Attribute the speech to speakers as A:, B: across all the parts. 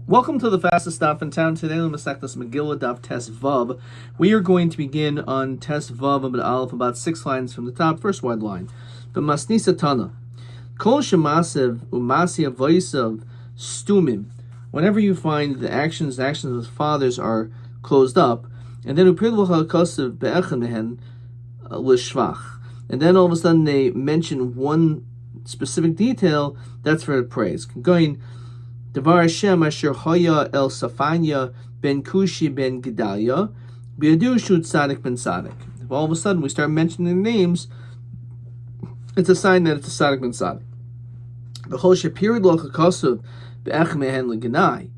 A: Welcome to the fastest stop in town. Today on Masechtas Megillah Daf Tes Vav. We are going to begin on Tes Vav Amud Aleph, about 6 lines from the top, first wide line. The Masnisa Tana. Kol Shemasev Umasi Avoisav Stumim. Whenever you find the actions of the fathers are closed up, and then Uprilvacha Kosev Be'echem Mehen L'Shvach. And then all of a sudden they mention one specific detail, that's for praise. Going Devar Hashem Asher Hoya El Safanya Ben Kushi Ben Gedalia Biadu Shut Tzaddik Ben Tzaddik. If all of a sudden we start mentioning names, it's a sign that it's a Tzaddik Ben Tzaddik. B'chol Shapiri Locha Kosev Be'echem Mehen L'Genai.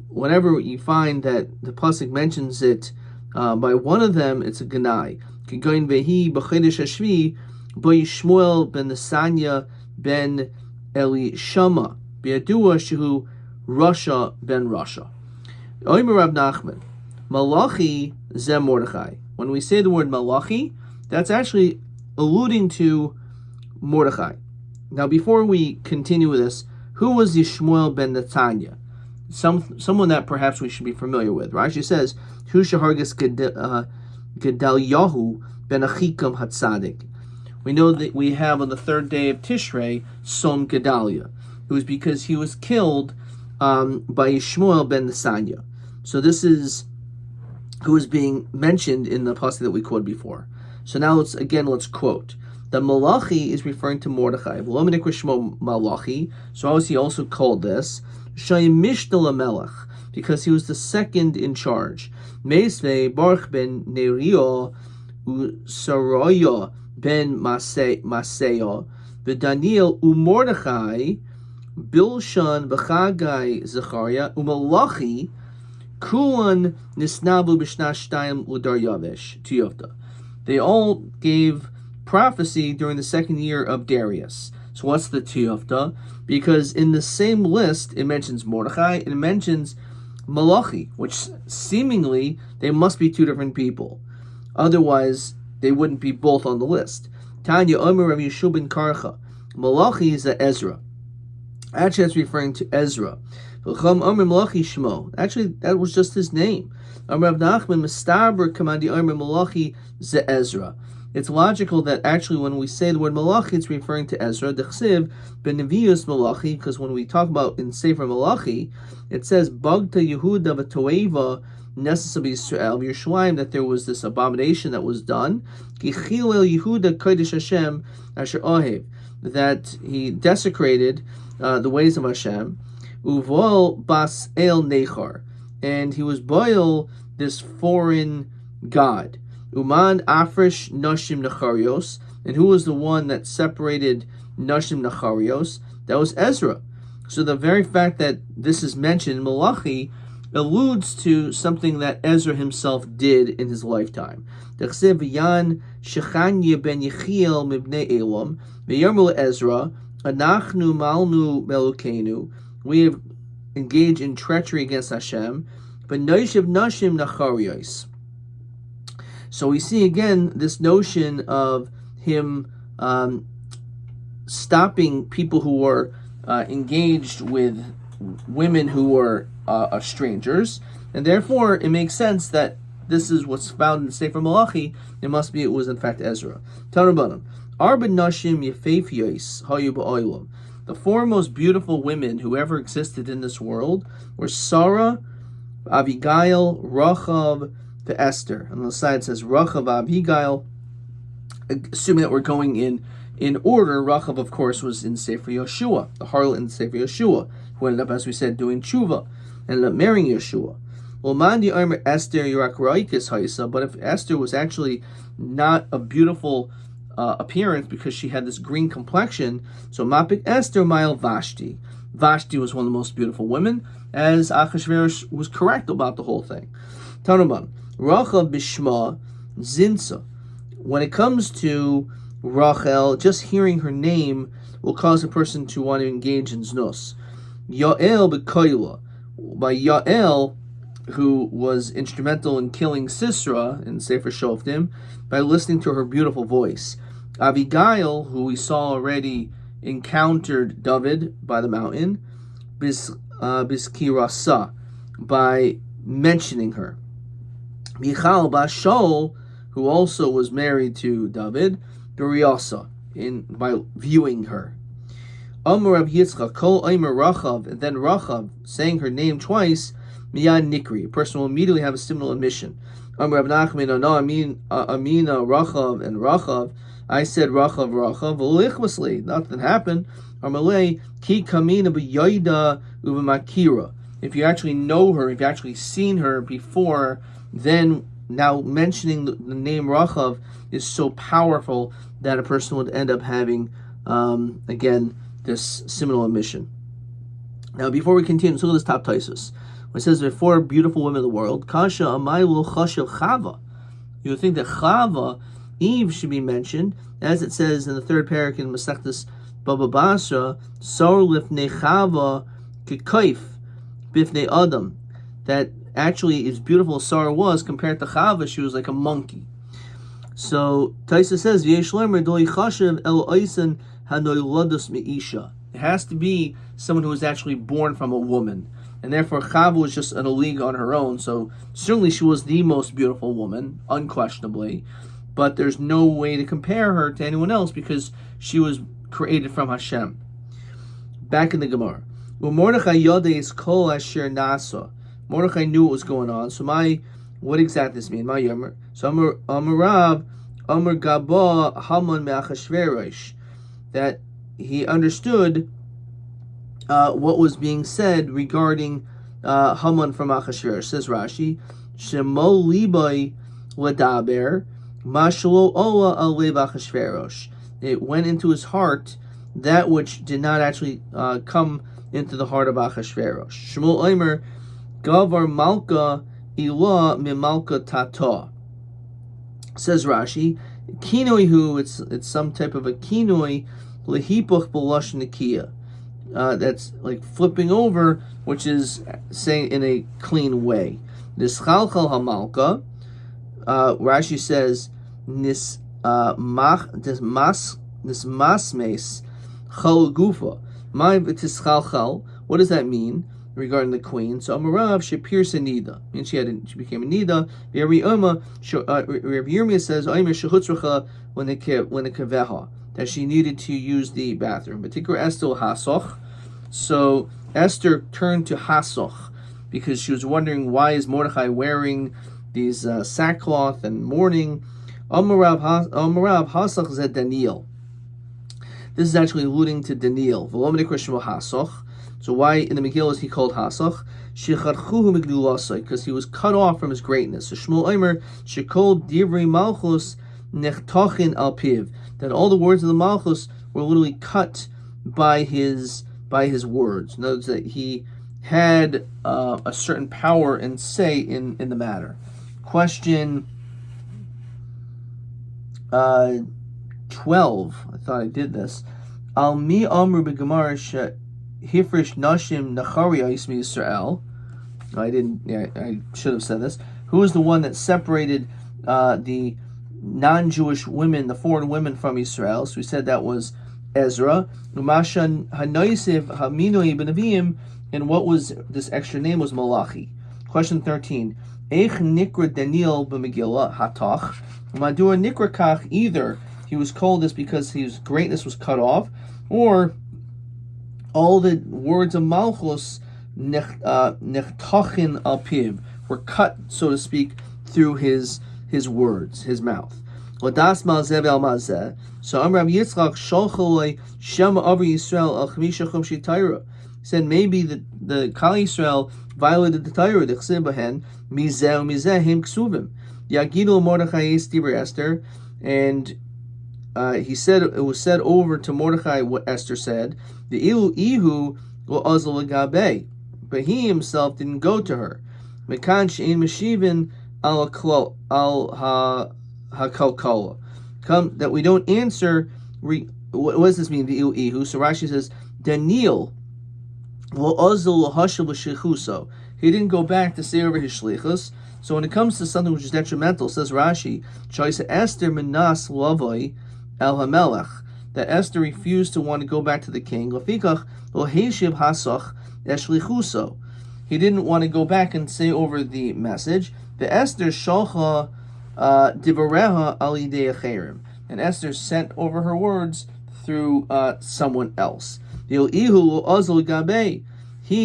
A: Whenever you find that the pasuk mentions it by one of them, it's a Genai. Going Vehi B'Chedesh Hashvi Boy Shmuel Ben Nesanya Ben Elishama Biadua Shehu Russia Ben Russia. Oimer Rab Nachman Malachi Zeh Mordechai. When we say the word Malachi, that's actually alluding to Mordechai. Now, before we continue with this, who was Yishmuel ben Netanya? Someone that perhaps we should be familiar with. Rashi says, Hu Shahargis Gedaliyahu ben Achikam Hatzadik. We know that we have on the third day of Tishrei Som Gedalia. It was because he was killed by Yishmuel ben Nesanya. So this is who is being mentioned in the pasuk that we quoted before. So now let's quote. The Malachi is referring to Mordechai. Malachi. So how is he also called this? Shayim Melech, because he was the second in charge. Meisvei Baruch ben Nerio Usaroya ben Maseya Daniel uMordechai Bilshan B'Chagai Zechariah uMalachi Kulan Nisnabu B'Shnash Shtayim Udar Yavesh Tiyofta. They all gave prophecy during the second year of Darius. So what's the Tiyofta? Because in the same list it mentions Mordechai and it mentions Malachi, which seemingly they must be two different people. Otherwise, they wouldn't be both on the list. Tanya Omer Rav Yeshua ben Karcha. Malachi is Ezra. Actually, that's referring to Ezra. Actually, that was just his name. It's logical that actually when we say the word Malachi, it's referring to Ezra. Because when we talk about in Sefer Malachi, it says Bagta Yehuda v'Toeva Nesesab Yisrael Yerushalayim, that there was this abomination that was done. Yehuda Kodesh Hashem Asher Ohev, that he desecrated the ways of Hashem. Uvol Bas El Nechar, and he was boil this foreign god. Uman Afrish Nashim Nacharios, and who was the one that separated Nashim Nacharios? That was Ezra. So the very fact that this is mentioned in Malachi alludes to something that Ezra himself did in his lifetime. Yan Shechanya ben Yechiel mibnei Elam v'yarmul Ezra anachnu malnu melukenu. We have engaged in treachery against Hashem, but noishiv nashim nacharios. So we see again this notion of him stopping people who were engaged with women who were strangers, and therefore it makes sense that this is what's found in Sefer Malachi. It was in fact Ezra. Tanabanim Arba Nashim Yefefios Hayu Ba'olam. The four most beautiful women who ever existed in this world were Sarah, Abigail, Rachav, to Esther. On the side it says Rachav, Abigail. Assuming that we're going in order, Rachav, of course, was in Sefer Yeshua, the harlot in Sefer Yeshua, who ended up, as we said, doing tshuva, ended up marrying Yeshua. Well, Mandi Omer Esther Yirak Raikis Haisa, but if Esther was actually not a beautiful appearance because she had this green complexion, so Mapik Esther Mael Vashti. Vashti was one of the most beautiful women, as Achashverosh was correct about the whole thing. Tanuman, Rachav Bishma Zinsa. When it comes to Rachel, just hearing her name will cause a person to want to engage in znus. Yael B'Koila. By Yael, who was instrumental in killing Sisera in Sefer Shoftim, by listening to her beautiful voice. Abigail, who we saw already encountered David by the mountain. biskirasa, by mentioning her. Michal bas Shaul, who also was married to David, b'riyasa, by viewing her. Amar Rav Yitzchak, Kol Aimer Rachav, and then Rachav, saying her name twice, Miyad Nikri, a person will immediately have a similar admission. Amar Rav Nachman, no, Amina Rachav and Rachav, I said Rachav, Lichmasli, nothing happened. Amalei, Ki Kamina B'Yoida Uvamakira. If you actually know her, if you actually seen her before, then now mentioning the name Rachav is so powerful that a person would end up having, again, this similar admission. Now, before we continue, let's look at this top Taisus. It says there are 4 beautiful women in the world. Kasha Amaylu Chashav Chava. You would think that Chava, Eve, should be mentioned, as it says in the 3rd parak in Masechtas Baba Basra, Sar Lifnei Chava Kikaif Bifnei Adam. That actually, as beautiful as Sarah was, compared to Chava, she was like a monkey. So Taisa says, it has to be someone who was actually born from a woman. And therefore Chava was just in a league on her own. So certainly she was the most beautiful woman, unquestionably. But there's no way to compare her to anyone else because she was created from Hashem. Back in the Gemara. Mordechai knew what was going on. So what exactly does this mean? So Amarav, Amar Gaba Haman Me'achashverosh, that he understood what was being said regarding Haman from Achashverosh. Says Rashi, Shemo Libai Ladaber Mashalo Ola Alev Achashverosh. It went into his heart that which did not actually come into the heart of Achashverosh. Shmuel Omer Gavar Malka Ilah Mimalka Tata. Says Rashi, kinoi hu, it's some type of a kinoi lehipuch b'lashon nikia. That's like flipping over, which is saying in a clean way. Nischalchal hamalka. Rashi says nismasmes chal gufa. My v'tischalchal. What does that mean regarding the queen? So Amarav she pierced a nida, and she became a nida. Rabbi Yirmiyah says when the kaveha, that she needed to use the bathroom. But Esther hasoch. So Esther turned to hasoch because she was wondering, why is Mordechai wearing these sackcloth and mourning? Amarav hasoch zed Daniel. This is actually alluding to Daniel. So why in the Megillah is he called Hasoch? Because he was cut off from his greatness. So Shmuel Omer shekol divrei malchus nechtachin al piv, that all the words of the malchus were literally cut by his words. In other words, that he had a certain power and say in the matter. Question 12. I thought I did this. Al mi amru b'gemara hifrish nashim nacharios miYisrael. I didn't. Yeah, I should have said this. Who is the one that separated the non-Jewish women, the foreign women, from Israel? So we said that was Ezra. Umashan hanoisiv haminoi b'navim, and what was this extra name was Malachi. Question 13. Eich nikra Daniel b'Megillah hatach. Madua nikra kach, either he was called this because his greatness was cut off, or all the words of Malchus nechtachin al piv were cut, so to speak, through his words, his mouth. Ladas malzeh ve'al malzeh. So Amrav Yitzchak sholcholei shema over Yisrael al chamisha chum shitayra. He said maybe the Kal Yisrael violated the Torah. Dechsim bahen mizeh u'mizeh him ksuvim yagidu Mordechai Esther Esther, and he said it was said over to Mordechai what Esther said. The ihu lo azal gabe, but he himself didn't go to her. Mekan she'in meshivin al hakalkala. Come that we don't answer. What does this mean? The ihu. So Rashi says Daniel lo azal lo hashav l'shechuso. He didn't go back to say over his shlichus. So when it comes to something which is detrimental, says Rashi, Choisa Esther minas lavoi el hamelech, that Esther refused to want to go back to the king. Lafikach lo heshiv hasoch eshlichuso. He didn't want to go back and say over the message. The Esther shalcha divareha al yidei acherim, and Esther sent over her words through someone else. He,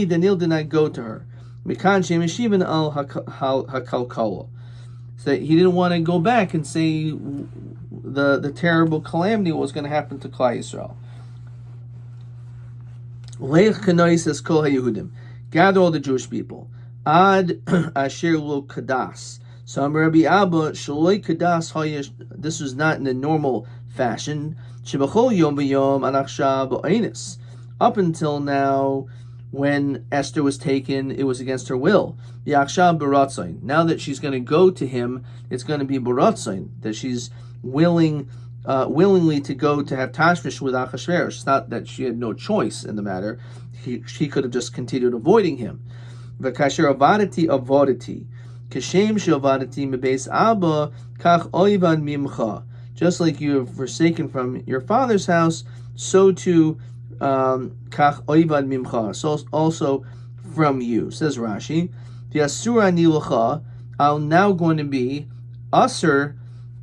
A: Daniel, did not go to her. So he didn't want to go back and say the terrible calamity was going to happen to Klal Yisrael. Gather all the Jewish people. Ad asher lo kadas. So Rabbi Abba shaloi kadas hayesh. This was not in the normal fashion. Shebachol yom b'yom anachshav b'oinis. Up until now, when Esther was taken, it was against her will. Yachshav b'ratzain. Now that she's going to go to him, it's going to be b'ratzain, that she's willingly to go to have tashmish with Achashverosh. It's not that she had no choice in the matter. She could have just continued avoiding him. V'kasher avadati avodati. Kashem she'avadati mebeis abba kach oivan mimcha. Just like you have forsaken from your father's house, so too kach oivan mimcha. So also from you. Says Rashi, the asura nilacha. I'm now going to be asur.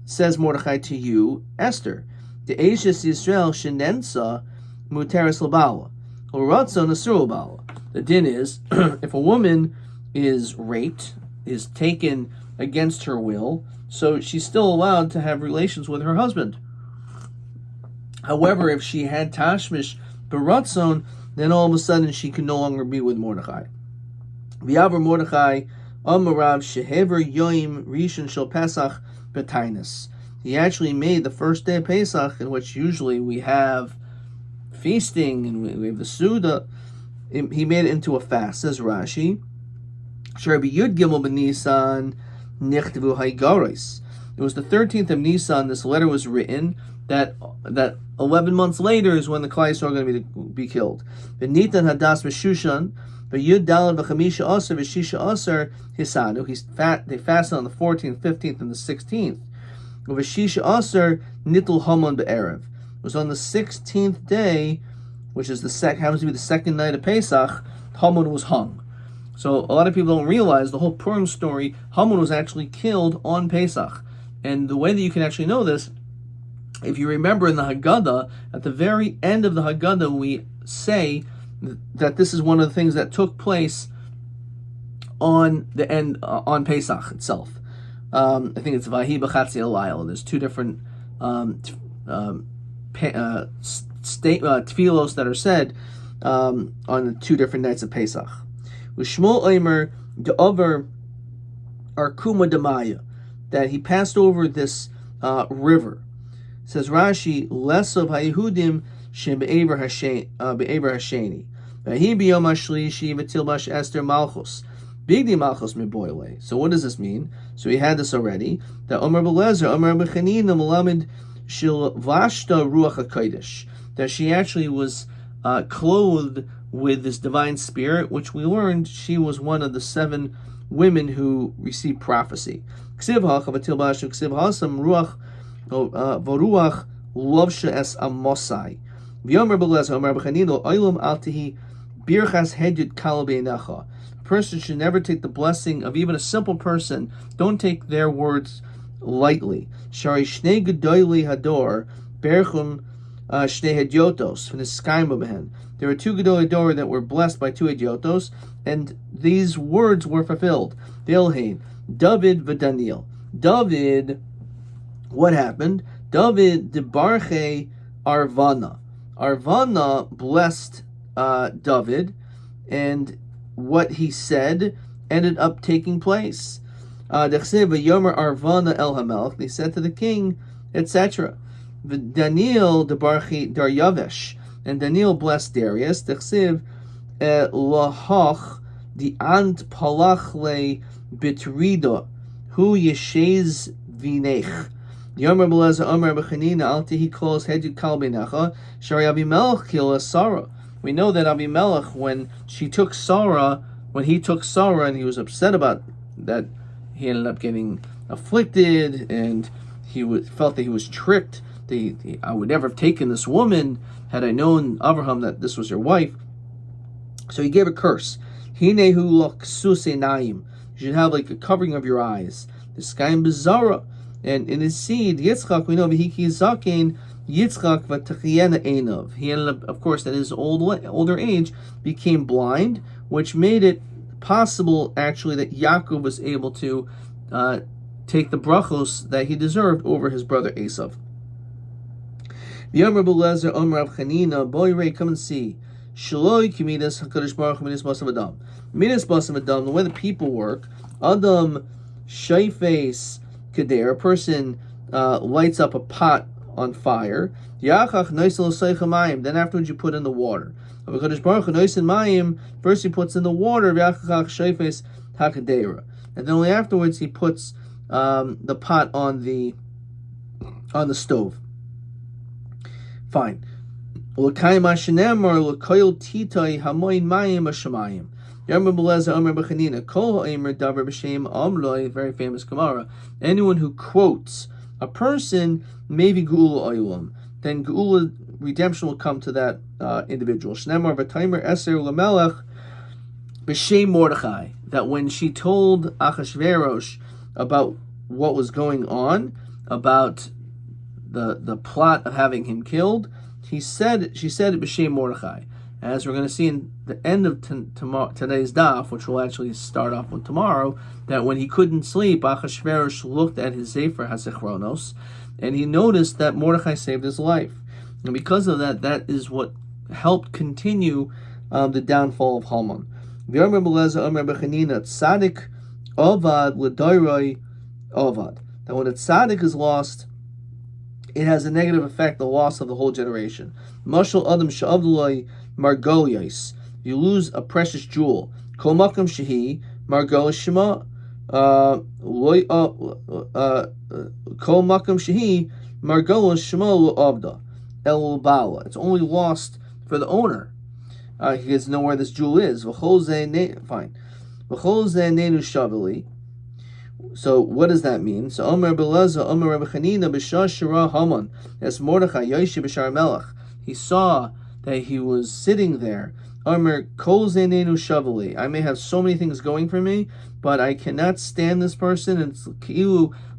A: Says Mordechai to you, Esther. The Ashes Yisrael shenensa muteris labala. The din is, if a woman is raped, is taken against her will, so she's still allowed to have relations with her husband. However, if she had tashmish beratzon, then all of a sudden she can no longer be with Mordechai. V'yaver Mordechai amarav shehever yoim rishon shel Pesach b'tainis. He actually made the first day of Pesach, in which usually we have feasting and we have the Suda. He made it into a fast, says Rashi. It was the 13th of Nisan. This letter was written. That 11 months later is when the Klal Yisrael are going to be killed. They fasted on the 14th, 15th, and the 16th. It was on the 16th day, which is happens to be the second night of Pesach. Haman was hung. So a lot of people don't realize the whole Purim story. Haman was actually killed on Pesach, and the way that you can actually know this, if you remember in the Haggadah, at the very end of the Haggadah, we say that this is one of the things that took place on the end on Pesach itself. I think it's Vahi B'chatzi Alayla. There's two different tefillos that are said on the two different nights of Pesach. Shmuel Omer de'over arkuma demaya, that he passed over this river. Says Rashi, less of haYehudim shem be'ever hasheni. Vahi biyom hashlishi v'tilbash Esther malchus. Bigdi malchus miboile. So what does this mean? So we had this already. That Omer Belezer, Omer B'chanina Melamed Shil Vashta Ruach HaKodesh, that she actually was clothed with this divine spirit, which we learned she was one of the 7 women who received prophecy. Ksiv ha'chavatil b'ashu ksiv ha'asam ruach v'ruach lovsha es amosai. V'yomer Belezer, Omer B'chanina Oilam Altihi Birchas Hedyut Kal B'einecha. A person should never take the blessing of even a simple person. Don't take their words lightly. Shari Shnei Gedoyli Hador Berchum Shnei Hedyotos from the Skaima Behen. There were 2 Gedoyli Hador that were blessed by 2 Hedyotos, and these words were fulfilled. Vilhain, David v'Daniel. David, what happened? David debarche Arvana. Arvana blessed David, and what he said ended up taking place. They said to the king, etc. Daniel debarchi Daryavesh, and Daniel blessed Darius. Dechsiv lahach the ant palach le bitrido hu yeshez vinech. Yomer Belezer Omer B'chanina Altihi Klos Hedyu Kal B'necha Shari Abimelech Kila Sarah. We know that Abimelech, when he took Sarah, and he was upset about that, he ended up getting afflicted, and he felt that he was tricked. I would never have taken this woman had I known Abraham that this was her wife. So he gave a curse. Hinehu loksus einayim. You should have like a covering of your eyes. The sky in Bizarra. And in his seed, Yitzchak, we know, V'hiki Zaken, Yitzchak v'tachiyena einov. He ended up, of course, at his older age, became blind, which made it possible, actually, that Yaakov was able to take the brachos that he deserved over his brother Esav. V'yomer Belezer Omer Rav Chanina, Boy Ray, come and see. Shaloi Kimidas HaKadosh Baruch Hu Midas Basav Adam. Midas Basav Adam, the way the people work, Adam Shaifes Kader, a person lights up a pot on fire. Then afterwards you put in the water. First he puts in the water, and then only afterwards he puts the pot on the stove. Fine. Very famous Gemara. Anyone who quotes a person, maybe Geula Olam, then Geula redemption will come to that individual. That when she told Achashverosh about what was going on, about the plot of having him killed, she said it b'shem Mordechai. As we're going to see in the end of today's daf, which we'll actually start off with tomorrow, that when he couldn't sleep, Achashverosh looked at his Sefer HaZichronos, and he noticed that Mordechai saved his life. And because of that, that is what helped continue the downfall of Haman. Tzadik ovad l'doiroi ovad. That when a tzaddik is lost, it has a negative effect, the loss of the whole generation. Mashal adam sha'avdulai margoyos. You lose a precious jewel. Kol makam shehi margo shema. Kol makam shehi margo shema lo el bala. It's only lost for the owner. He doesn't know where this jewel is. Fine. V'chol ze nenu shaveli. So what does that mean? So Omer Beleza, Omer Rabbi Chanina, B'shah Shira Haman, as Mordechai Yoshi B'shar Melech. He saw that he was sitting there. Omer Kol Zenenu Shavali. I may have so many things going for me, but I cannot stand this person. And it's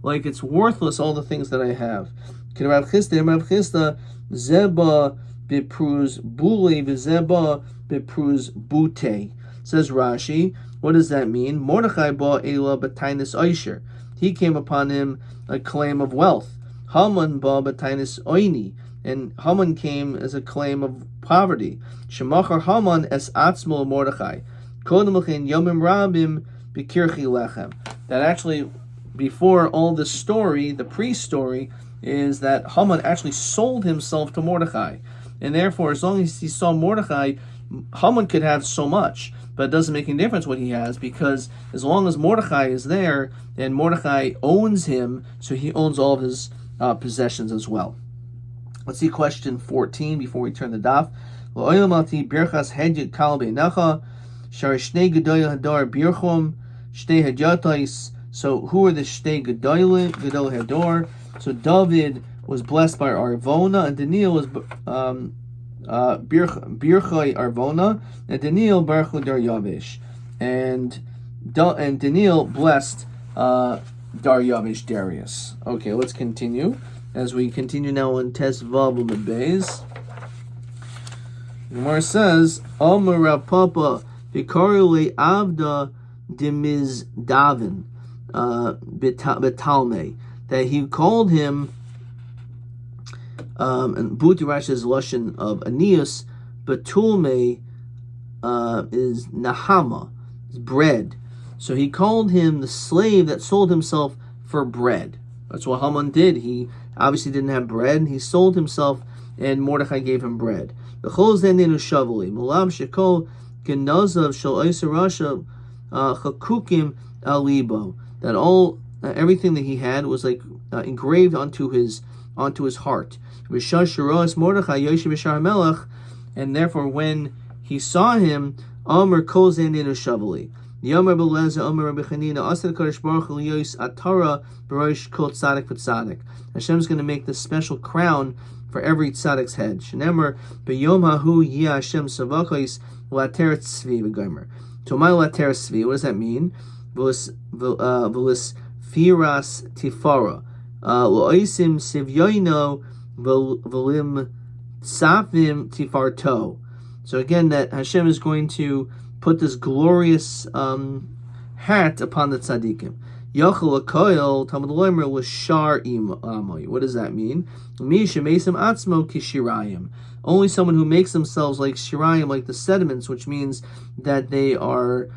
A: like it's worthless, all the things that I have. Rav Chisda, Zeba Bipruz Bule, V'Zeba Bipruz Bute. Says Rashi. What does that mean? Mordechai ba Ela b'tainis oisher. He came upon him a claim of wealth. Haman ba b'tainis oini. And Haman came as a claim of poverty. Shemachar Haman es atzmo Mordechai. Kodem l'chein yomim rabim b'kirchi lechem. That actually, before all this story, the pre-story, is that Haman actually sold himself to Mordechai. And therefore, as long as he saw Mordechai, Haman could have so much. But it doesn't make any difference what he has, because as long as Mordechai is there, then Mordechai owns him, so he owns all of his possessions as well. Let's see question 14 before we turn the daf. So who are the Shtei Gedol Hador? So David was blessed by Arvona, and Daniel was Birchai Arvona, and Daniel Baruch Dar Yavish, and Daniel blessed Dar Yavish Darius. Okay, let's continue. As we continue now in Tes Vav Amud Beis, Gemara says, Amar Rav Papa Vikarule Avda Dimiz Davin Betalme, that he called him. And Buti Rashi is lashon of Aeneas, but Tulme is Nahama, is bread. So he called him the slave that sold himself for bread. That's what Haman did. He obviously didn't have bread, and he sold himself, and Mordechai gave him bread. The Chol Zenenu Shavali, Mulam Shekol Genazav Shal Oisa Rasha Chakukim Alibo. That all everything that he had was like engraved onto his heart. And therefore, when he saw him, Amr Kol Zenenu Shavali. Yomer Beleza Omer Rabbi Chanina Asad Kadosh Baruch Hu Yos Atara Barosh Kol Tzadik V'Tzadik. Hashem's going to make this special crown for every tzaddik's head. Shenemer b'yom hahu yi Hashem savachos later tzvi v'gomer. Tomai later tzvi. What does that mean? V'lis firas tifara. Lo'isim sivyoino v'lim tzafim tifarto. So again, that Hashem is going to put this glorious hat upon the tzaddikim. Yachal akoyel Talmud Loimer l'shar im amoy. What does that mean? Mi shemesim atzmo kishirayim. Only someone who makes themselves like shirayim, like the sediments, which means that they are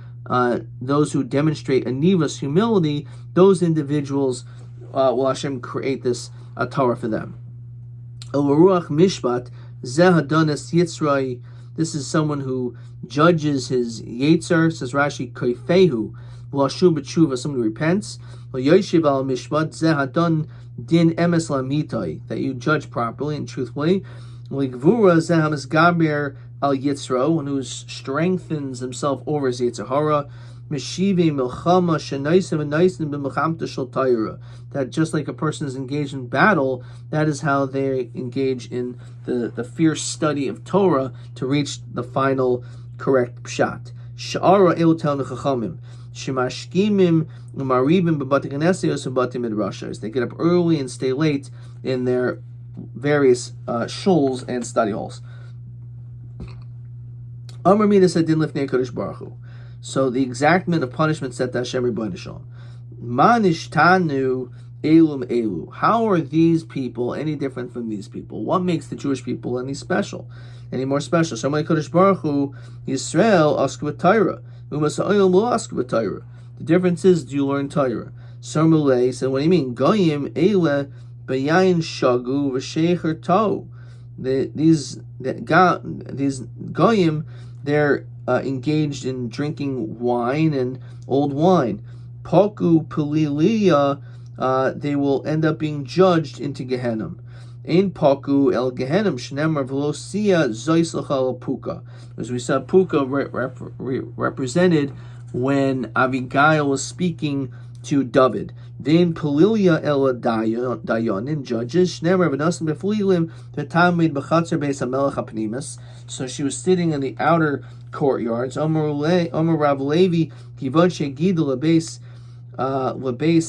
A: those who demonstrate anivas, humility. Those individuals will Hashem create this Torah for them. El ruach mishpat zeh hadonas yitzrai. This is someone who judges his yetzer. Says Rashi, koifehu. Someone who repents, that you judge properly and truthfully. One who strengthens himself over his Yitzhahara. That just like a person is engaged in battle, that is how they engage in the fierce study of Torah to reach the final correct pshat. Sha'ara elotel nechachamim. They get up early and stay late in their various shuls and study halls. So the exactment of punishment set to Hashem Rebbeinu Shalom. Manishtanu elum elu. How are these people any different from these people? What makes the Jewish people any special? Any more special? Shamay Kodesh Baruch Hu Yisrael asku b'Torah. The difference is, do you learn Torah? Sarmulei said, what do you mean? Goyim eile bayayin shagu v'shecher to. These goyim, they're engaged in drinking wine and old wine. Poku peliliya, they will end up being judged into Gehenna. Ein paku el Gehenna shnemar v'losia zois l'chal puka. As we saw, puka represented when Abigail was speaking to David. Then Pelilia el Dayanin, judges shnemar v'nasim beflilim v'tamid b'chatzer beis hamelech hapnimis. So she was sitting in the outer courtyards. Omer Rav Levi kivon shegidu lebeis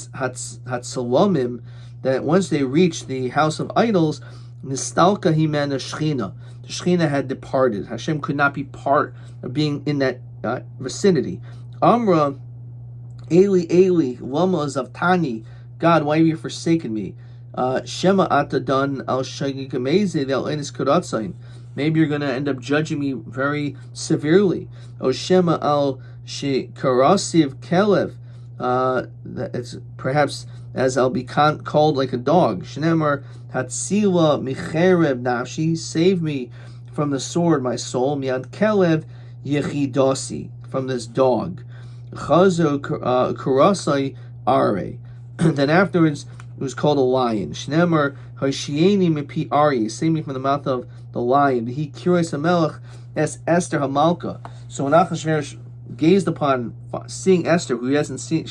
A: hatsalomim. That once they reached the house of idols, nistalka himena shchina. The shchina had departed. Hashem could not be part of being in that vicinity. Amra, Eli, Eli, lama zavtani. God, why have you forsaken me? Shema atadan al shagikameze del enis kuratzain. Maybe you're going to end up judging me very severely. O Shema al shikarasiv kelev. It's perhaps as I'll be called like a dog. Shnemar hatzila micherev nafshi. Save me from the sword, my soul. Miad kelev yechidasi. From this dog. Chazo kurasai are. Then afterwards it was called a lion. Shnemar hashieni mipi ari. Save me from the mouth of the lion. He curious hamelech es Esther hamalka. So when Achashverosh gazed upon seeing Esther, who he hasn't seen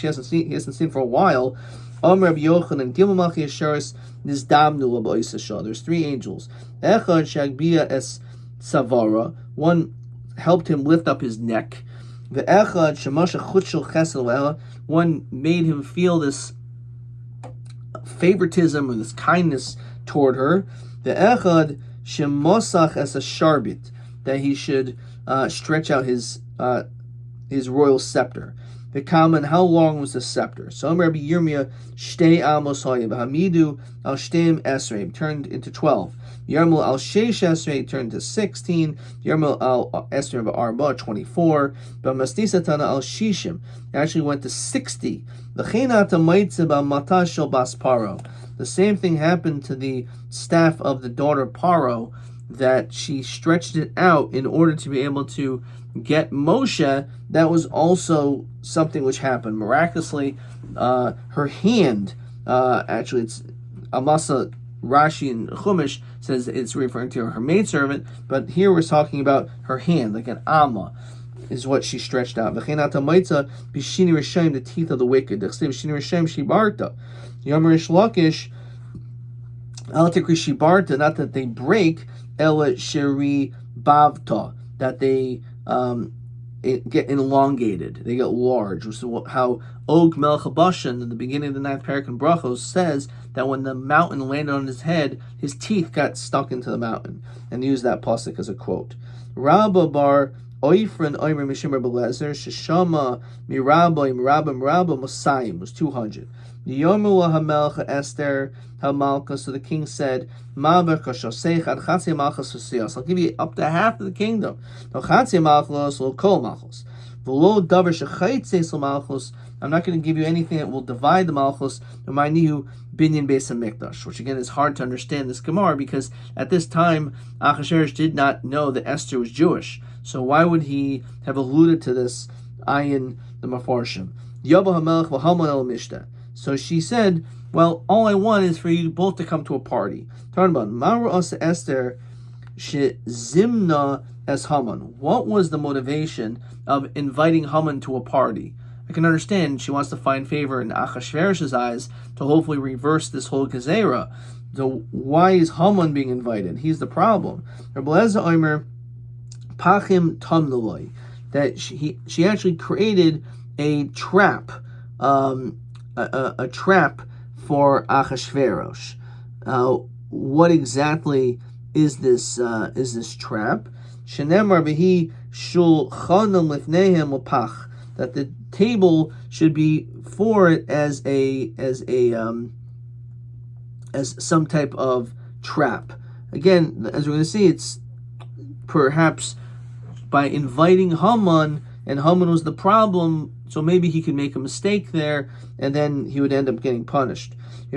A: for a while, Rabbi Yochanan Gimel Malchi Asheris Nizdamnu Laboisasha. There's three angels. Echad Shagbia es Savara. One helped him lift up his neck. The Echad Shemasha Chutshel Chesel. One made him feel this favoritism or this kindness toward her. The Echad Shemosach es a Sharbit, that he should stretch out his royal scepter. The common, how long was the scepter? So Rabbi Yirmiyah Shtei Amos Hayim Hamidu al Shteim Esrei turned into 12. Yarmul al Sheish Esrei turned to 16. Yarmul al Esrei Arba 24. But Masnisa Tana al Shishim actually went to 60. The Chenata Maitzeba Matashel Bas Paro. The same thing happened to the staff of the daughter of Paro, that she stretched it out in order to be able to get Moshe. That was also something which happened miraculously. Her hand, actually, it's Amasa Rashi and Chumash says it's referring to her maidservant, but here we're talking about her hand, like an Amma, is what she stretched out. V'chenata maitza b'shini rishayim, the teeth of the wicked. B'shini rishayim shibarta. Yomer Ish Lakish Alatikri shibarta, not that they break, ela sheri bavta, that they get elongated, they get large. Which is how Og Melech Bashan in the beginning of the 9th parak in Brachos says that when the mountain landed on his head, his teeth got stuck into the mountain, and use that pasuk as a quote. Rabba bar Oifrin Oimer Mishimar Belezer Sheshama Mirabba Mosayim was 200. Yomi Hamelcha Esther Hamalka. So the king said, I'll give you up to half of the kingdom. I'm not going to give you anything that will divide the Malchus, which again is hard to understand this Gemara, because at this time Achashverosh did not know that Esther was Jewish. So why would he have alluded to this ayin the Mefarshim? So she said, well, all I want is for you both to come to a party. Talking about Maru Asa Esther Zimna as Haman. What was the motivation of inviting Haman to a party? I can understand she wants to find favor in Achashverosh's eyes to hopefully reverse this whole gezerah. So why is Haman being invited? He's the problem. Rabbi Omer Pachim Tamnaloi, that she actually created a trap, a trap for Achashverosh. What exactly is this trap? Shenemar v'hi shulchanam lifnehem l'pach, that the table should be for it as some type of trap. Again, as we're going to see, it's perhaps by inviting Haman, and Haman was the problem, so maybe he could make a mistake there, and then he would end up getting punished. She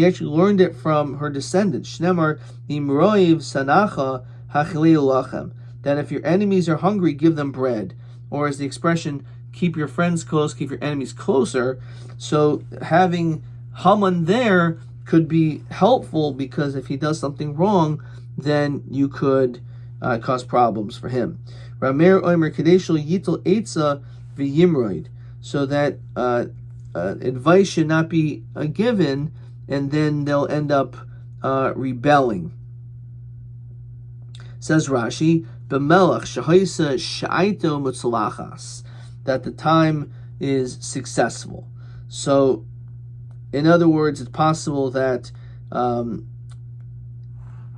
A: actually learned it from her descendants. Shnemar imroiv sanacha hachileu lachem, that if your enemies are hungry, give them bread. Or as the expression, keep your friends close, keep your enemies closer. So having Haman there could be helpful, because if he does something wrong, then you could cause problems for him. Ramer omer kadeshel yitel etza v'yimroid, so that advice should not be given, and then they'll end up rebelling. Says Rashi, b'melech shahoisa sha'ito mutzalachas, that the time is successful. So, in other words, it's possible that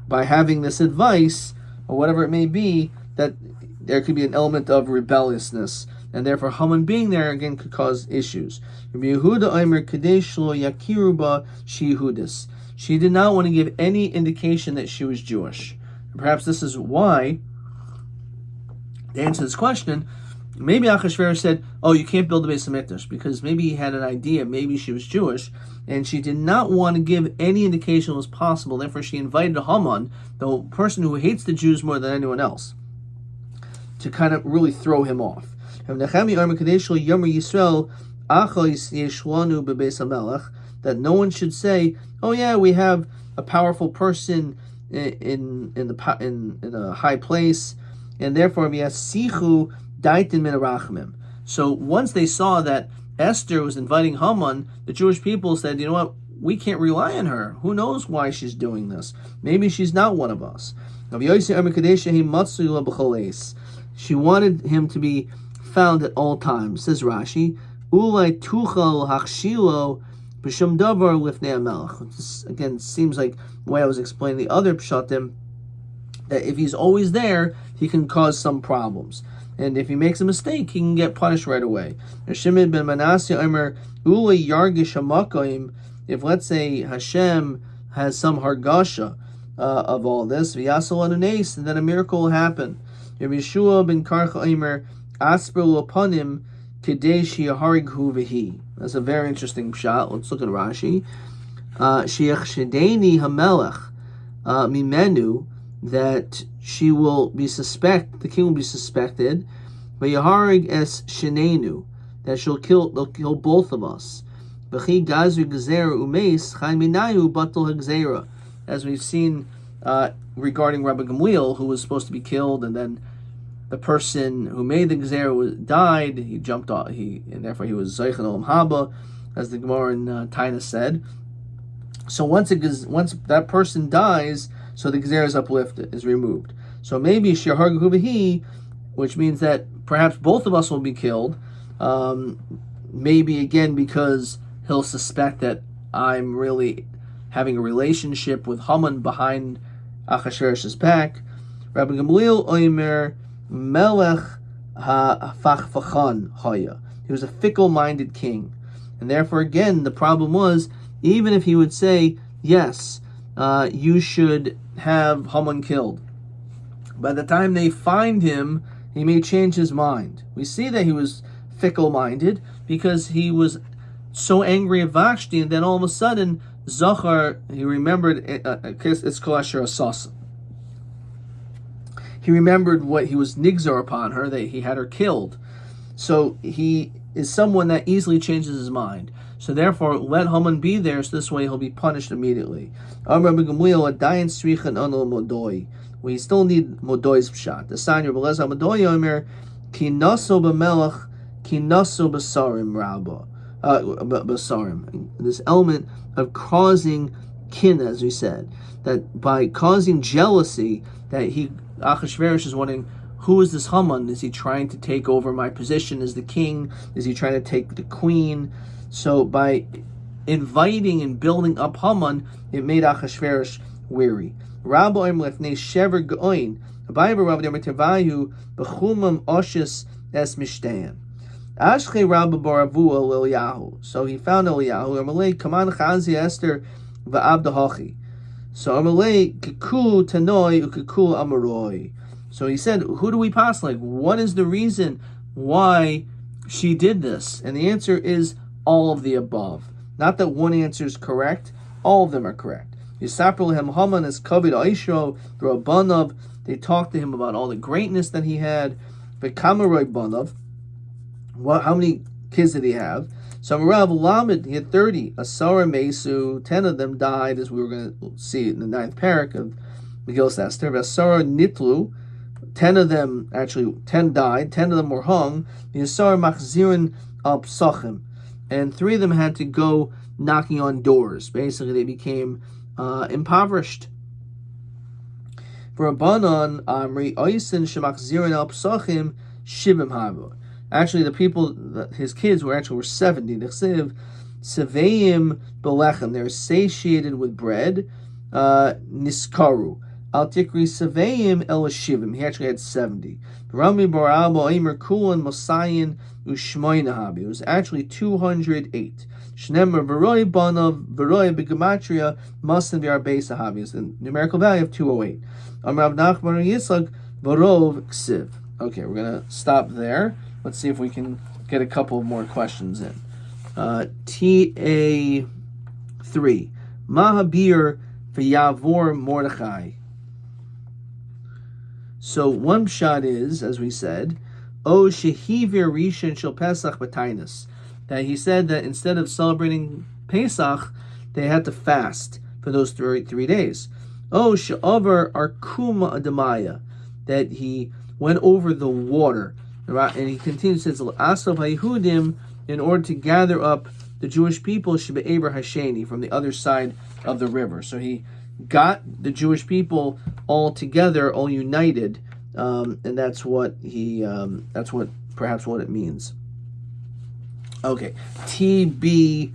A: by having this advice, or whatever it may be, that there could be an element of rebelliousness, and therefore Haman being there again could cause issues. Rabbi Yehuda Omer Kadesh lo yakiruba she Yehudis. She did not want to give any indication that she was Jewish. And perhaps this is why, to answer this question, maybe Achashverosh said, oh, you can't build a Beis HaMikdash, because maybe he had an idea, maybe she was Jewish, and she did not want to give any indication it was possible. Therefore, she invited Haman, the person who hates the Jews more than anyone else, to kind of really throw him off. That no one should say, oh yeah, we have a powerful person in a high place, and therefore we have sichu daitin min arachmim. So once they saw that Esther was inviting Haman, the Jewish people said, you know what, we can't rely on her. Who knows why she's doing this? Maybe she's not one of us. She wanted him to be found at all times. Says Rashi, Ulai tuchal hakshilo b'shum davar lifnei hamelech. This again seems like the way I was explaining the other pshatim, that if he's always there, he can cause some problems. And if he makes a mistake, he can get punished right away. Shimon ben Manasseh Omer, Ulai yargish hamakoim, if let's say Hashem has some hargasha of all this, v'yasol anunes, and then a miracle will happen. Yeshua ben Karcha Omer, asper lopanim kedei shiyaharighu v'hi. That's a very interesting shot. Let's look at Rashi. Shiachshedeni hamelech mimenu, that she will be the king will be suspected. V'yaharig es shenenu, that they'll kill both of us. V'chi gazri gzera umeis chaim minayu batal hagzera, as we've seen regarding Rabbi Gamliel, who was supposed to be killed, and then the person who made the gzera died. He jumped off, and therefore he was zeichen olam haba. as the Gemara in Taina said. So once that person dies, so the Gezerah is uplifted, is removed. So maybe Shehargu Bihi, which means that perhaps both of us will be killed. Maybe again because he'll suspect that I'm really having a relationship with Haman behind Achashverosh's back. Rabbi Gamliel Oimer Melech HaFachfachan Haya. He was a fickle-minded king. And therefore, again, the problem was, even if he would say, yes, you should have Haman killed, by the time they find him, he may change his mind. We see that he was fickle-minded because he was so angry at Vashti, and then all of a sudden, Zachar, he remembered it's Kol Asher Asasa. He remembered what he was nigzar upon her, that he had her killed. So he is someone that easily changes his mind. So therefore, let Haman be there, so this way he'll be punished immediately. We still need Modoi's pshat. The sign Rabbi Lezer Modoy Omer ki naso b'melech ki naso b'sarim rabba b'sarim. This element of causing kin, as we said, that by causing jealousy, that Achashverosh is wondering, who is this Haman? Is he trying to take over my position as the king? Is he trying to take the queen? So by inviting and building up Haman, it made Achashverosh weary. Rabbi lefnei shever goin. Abaye Rabbi Demertevayu b'chumam oshis es mishtayan. Ashche Rabbi Baravu Eliyahu. So he found Eliyahu. Amalei kaman chazi Esther va'abdahachi. So Amalei kikul tanoi ukikul amaroi. So he said, who do we pass? Like, what is the reason why she did this? And the answer is all of the above. Not that one answer is correct. All of them are correct. Yisapru lehem Haman as kavid aisho banav. They talked to him about all the greatness that he had. But kamaroi banav. How many kids did he have? So Amarav Lamed, he had 30. Asara Mesu, 10 of them died, as we were going to see in the 9th parak of Megillah Esther. Asara Nitlu, 10 of them, actually 10 died, 10 of them were hung. Asara Machzirin al Psachim, and 3 of them had to go knocking on doors. Basically, they became impoverished. For Rabbanon, Amri Oisin Shemachzirin al Psachim Shivim Hava. Actually, the people, his kids were 70. Seveim belechem. They're satiated with bread. Niskaru. Al tikri seveim el shivim. He actually had 70. Rami barabo aimer kulan mosayin ushmoinahabi. It was actually 208. Shnemer veroi banav veroi begematria masan v'arbei sahabi. The numerical value of 208. Amrav Nachman Yitzchak varov ksiv. Okay, we're gonna stop there. Let's see if we can get a couple more questions in. TA3. Mahabir v'yavor Mordechai. So one shot is, as we said, O shehivir rishon shel Pesach b'tainis. That he said that instead of celebrating Pesach, they had to fast for those 3 days. O she'over arkuma adamaya. That he went over the water. And he continues, says, Asav HaYehudim, in order to gather up the Jewish people, Shebe'eber Hasheni, from the other side of the river. So he got the Jewish people all together, all united, and that's what perhaps what it means. Okay, TB5.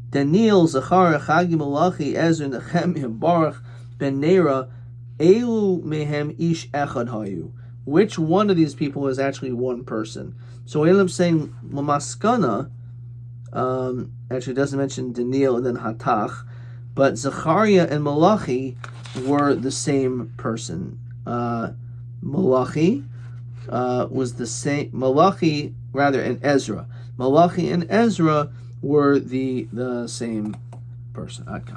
A: Daniel, Zachar, Chagi Malachi, Ezra, Nehemiah, Baruch, Ben Nera, Elu Mehem Ish Echad Hayu. Which one of these people is actually one person? So Elam's saying Lamaskana, actually doesn't mention Daniel and then Hatach, but Zechariah and Malachi were the same person. Malachi was the same. Malachi, rather, and Ezra. Malachi and Ezra were the same person. Okay.